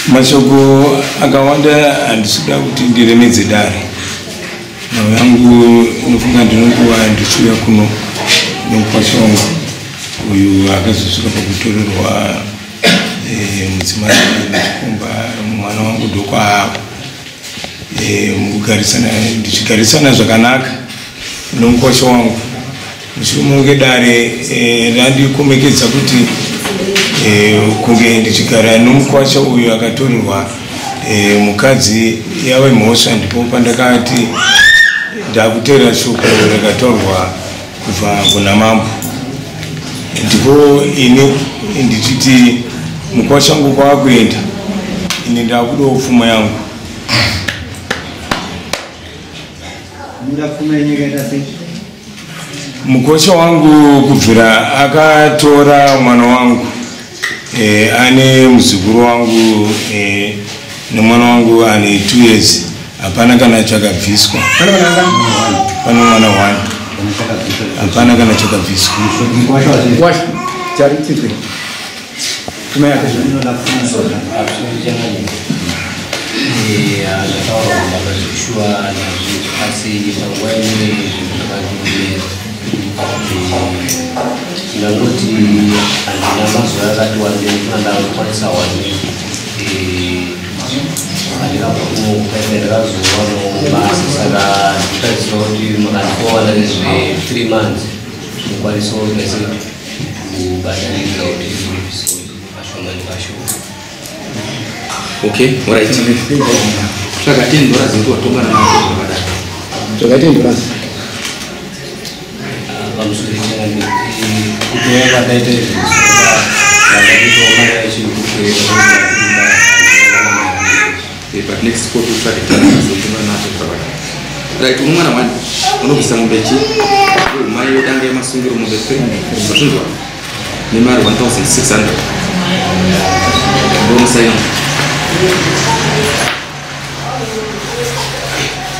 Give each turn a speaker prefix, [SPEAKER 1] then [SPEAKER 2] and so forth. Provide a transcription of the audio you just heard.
[SPEAKER 1] mashoko akawanda andisuda kuti ndiremedze dare. Nhau yangu inofunga ndinokuwa ndichiuya kuno nomukwasha wangu uyu akazosvika pakutorerwa mudzimai Nechikomba mwana wangu doko apo ndichigarisana zvakanaka nomukwasha wangu. Mushure munge dare randikomekedza kuti kunge ndichigara nomukwasha uyu akatorerwa mukadzi yava mhosva, ndipo pandakati ndakutera shoko rakatorwa kubva kuna mambo. Ndipo ini ndichiti mukwasha wangu kwakuenda, ini ndakudawo pfuma yangu. Mukosha wangu kubvira akatora mwana wangu ane muzukuru wangu nemwana wangu ane 2 years, hapana kana chakabviswa. Pane mwana 1 hapana kana chakabviswa.
[SPEAKER 2] Okay, alright. Akaenda zintu watongana nazo baadaye.
[SPEAKER 3] Akaenda
[SPEAKER 4] Bamusubirira ndi kutoa data
[SPEAKER 2] but next quarter tutadekana zokungana nazo baadaye. Right, umwana wani unobisa mbechi mayo dange masungiro mu betri basundwa ni mara 1600 bonus sign